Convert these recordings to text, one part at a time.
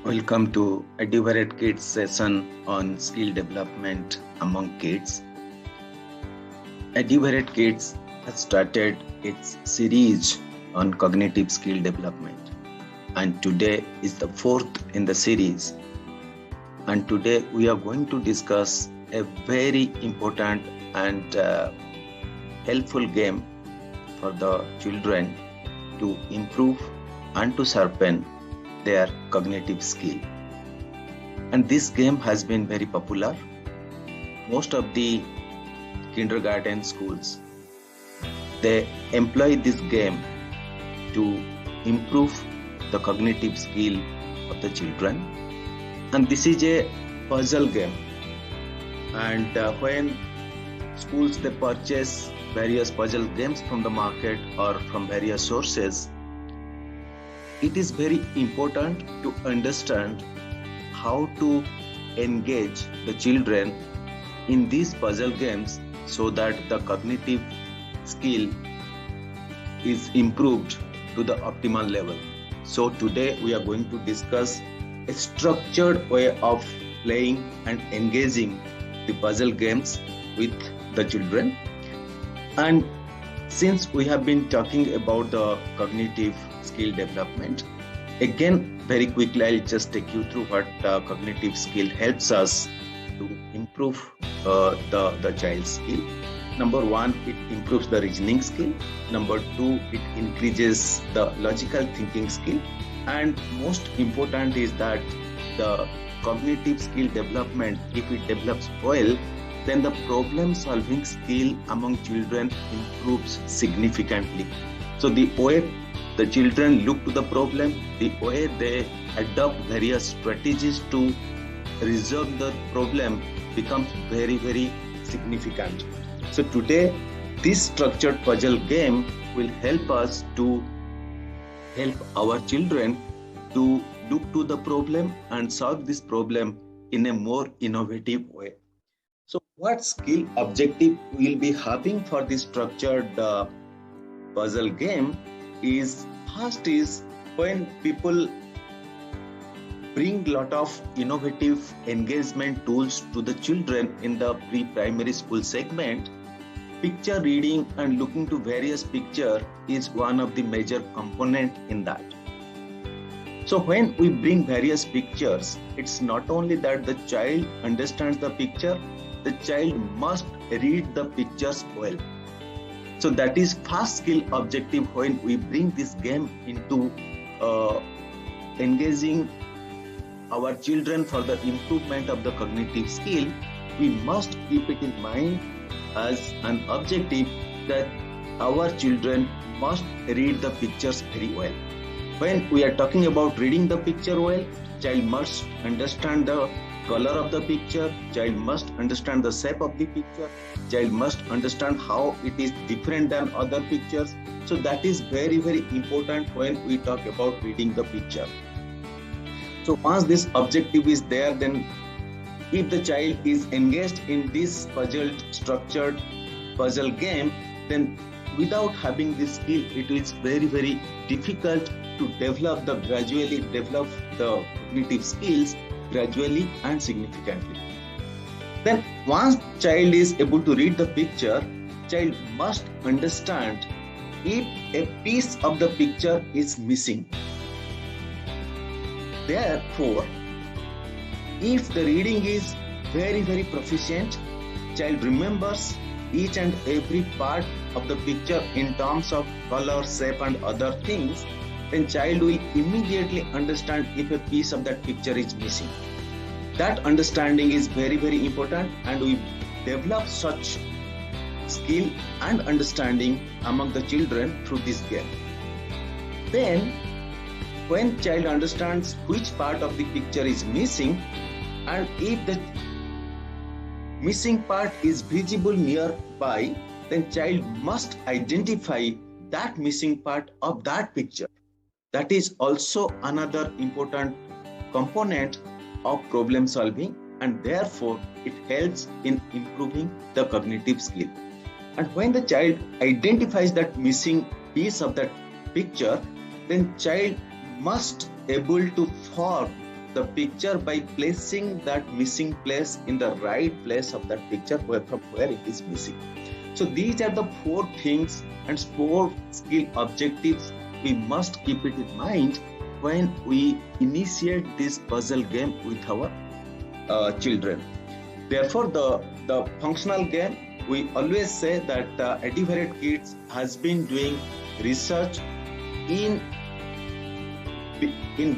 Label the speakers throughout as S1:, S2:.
S1: Welcome to Eduvarate Kids session on skill development among kids. Eduvarate Kids has started its series on cognitive skill development, and today is the fourth in the series. And today we are going to discuss a very important and helpful game for the children to improve and to sharpen their cognitive skill. And this game has been very popular. Most of the kindergarten schools, they employ this game to improve the cognitive skill of the children. And this is a puzzle game. And when schools, they purchase various puzzle games from the market or from various sources, it is very important to understand how to engage the children in these puzzle games so that the cognitive skill is improved to the optimal level. So today we are going to discuss a structured way of playing and engaging the puzzle games with the children. And since we have been talking about the cognitive skill development, again, very quickly, I'll just take you through what cognitive skill helps us to improve the child's skill. Number one, it improves the reasoning skill. Number two, it increases the logical thinking skill. And most important is that the cognitive skill development, if it develops well, then the problem solving skill among children improves significantly. So the way the children look to the problem, the way they adopt various strategies to resolve the problem becomes very, very significant. So today, this structured puzzle game will help us to help our children to look to the problem and solve this problem in a more innovative way. So what skill objective we'll be having for this structured puzzle game is, first is when people bring lot of innovative engagement tools to the children in the pre-primary school segment, picture reading and looking to various pictures is one of the major component in that. So when we bring various pictures, it's not only that the child understands the picture, the child must read the pictures well. So that is first skill objective when we bring this game into engaging our children for the improvement of the cognitive skill. We must keep it in mind as an objective that our children must read the pictures very well. When we are talking about reading the picture well, child must understand the color of the picture, child must understand the shape of the picture, child must understand how it is different than other pictures. So that is very, very important when we talk about reading the picture. So once this objective is there, then if the child is engaged in this structured puzzle game, then without having this skill, it is very, very difficult to gradually develop the cognitive skills gradually and significantly. Then once child is able to read the picture, child must understand if a piece of the picture is missing. Therefore, if the reading is very, very proficient, child remembers each and every part of the picture in terms of color, shape and other things, then child will immediately understand if a piece of that picture is missing. That understanding is very, very important, and we develop such skill and understanding among the children through this game. Then, when child understands which part of the picture is missing, and if the missing part is visible nearby, then child must identify that missing part of that picture. That is also another important component of problem solving, and therefore it helps in improving the cognitive skill. And when the child identifies that missing piece of that picture, then child must able to form the picture by placing that missing place in the right place of that picture from where it is missing. So these are the 4 things and 4 skill objectives we must keep it in mind when we initiate this puzzle game with our children. Therefore, the functional game, we always say that Eduvarate Kids has been doing research in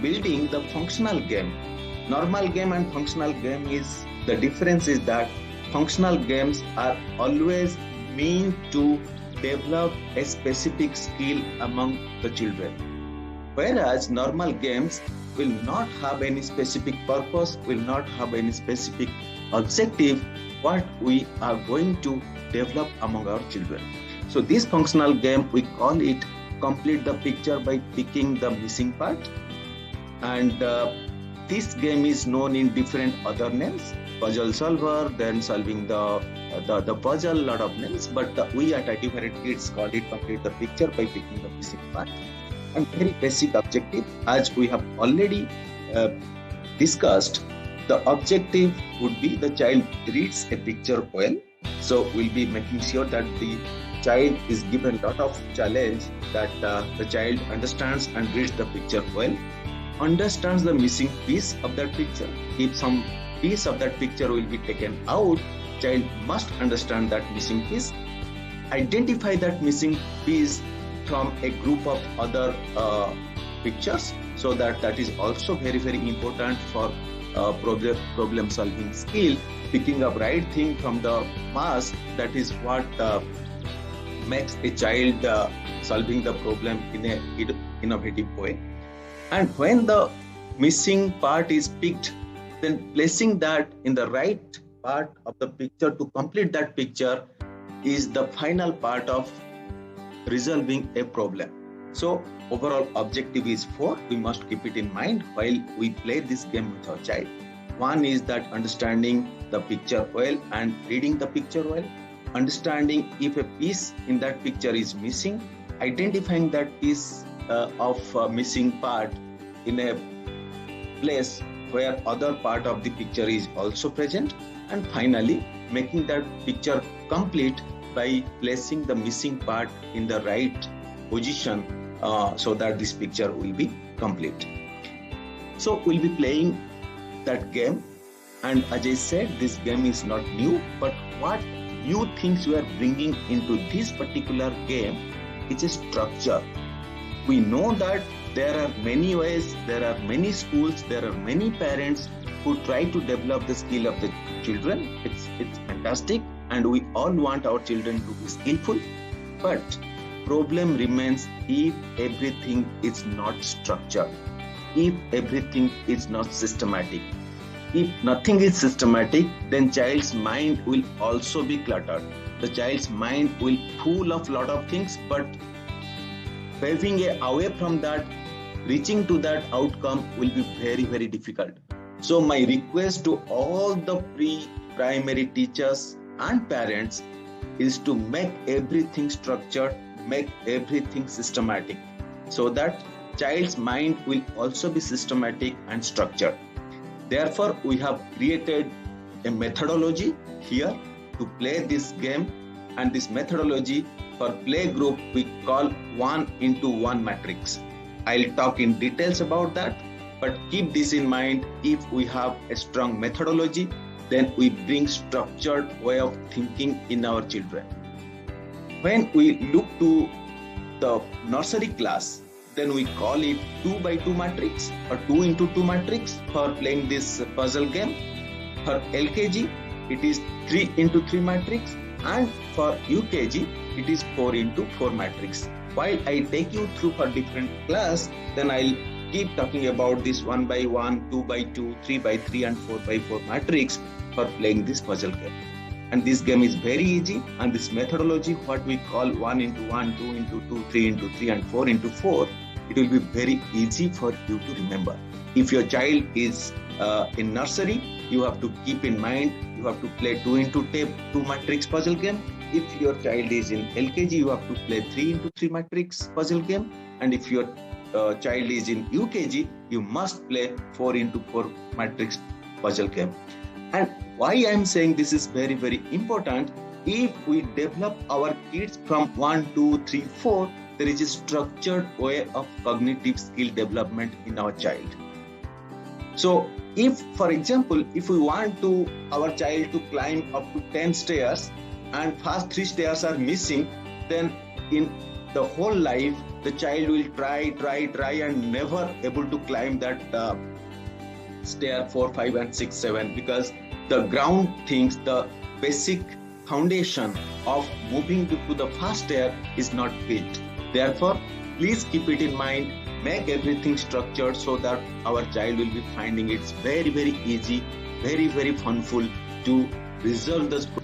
S1: building the functional game. Normal game and functional game is, the difference is that functional games are always meant to develop a specific skill among the children. Whereas normal games will not have any specific purpose, will not have any specific objective what we are going to develop among our children. So this functional game, we call it complete the picture by picking the missing part. And this game is known in different other names, puzzle solver, then solving the puzzle, lot of names, but we at Eduvarate Kids call it complete the picture by picking the missing part. And very basic objective, as we have already discussed, the objective would be the child reads a picture well. So we'll be making sure that the child is given a lot of challenge, that the child understands and reads the picture well, understands the missing piece of that picture. If some piece of that picture will be taken out, child must understand that missing piece, identify that missing piece from a group of other pictures. So that is also very, very important for problem solving skill. Picking up right thing from the mass, that is what makes a child solving the problem in an innovative way. And when the missing part is picked, then placing that in the right part of the picture to complete that picture is the final part of resolving a problem. So overall objective is 4. We must keep it in mind while we play this game with our child. One is that understanding the picture well and reading the picture well, understanding if a piece in that picture is missing, identifying that piece of missing part in a place where other part of the picture is also present, and finally making that picture complete by placing the missing part in the right position so that this picture will be complete. So we'll be playing that game, and as I said, this game is not new, but what new things we are bringing into this particular game is a structure. We know that there are many ways, there are many schools, there are many parents who try to develop the skill of the children. It's fantastic, and we all want our children to be skillful, but problem remains if everything is not structured, if everything is not systematic. If nothing is systematic, then child's mind will also be cluttered. The child's mind will full of lot of things, but paving away from that, reaching to that outcome will be very, very difficult. So my request to all the pre-primary teachers and parents is to make everything structured, make everything systematic, so that child's mind will also be systematic and structured. Therefore, we have created a methodology here to play this game, and this methodology for play group we call 1-into-1 matrix. I'll talk in details about that, but keep this in mind. If we have a strong methodology, then we bring structured way of thinking in our children. When we look to the nursery class, then we call it 2-by-2 matrix or 2-into-2 matrix for playing this puzzle game. For LKG, it is 3-into-3 matrix, and for UKG, it is 4-into-4 matrix. While I take you through for different class, then I'll keep talking about this 1-by-1, 2-by-2, 3-by-3 and 4-by-4 matrix for playing this puzzle game. And this game is very easy, and this methodology, what we call 1-into-1, 2-into-2, 3-into-3 and 4-into-4, it will be very easy for you to remember. If your child is in nursery, you have to keep in mind, you have to play 2-into-2 matrix puzzle game. If your child is in LKG, you have to play 3-into-3 matrix puzzle game. And if your child is in UKG, you must play 4x4 matrix puzzle game. And why I am saying this is very, very important, if we develop our kids from 1, 2, 3, 4, there is a structured way of cognitive skill development in our child. So if, for example, if we want our child to climb up to 10 stairs and first 3 stairs are missing, then in the whole life, the child will try and never able to climb that stair 4, 5 and 6, 7, because the ground things, the basic foundation of moving to the first stair is not built. Therefore, please keep it in mind, make everything structured so that our child will be finding it very, very easy, very, very funful to resolve this problem.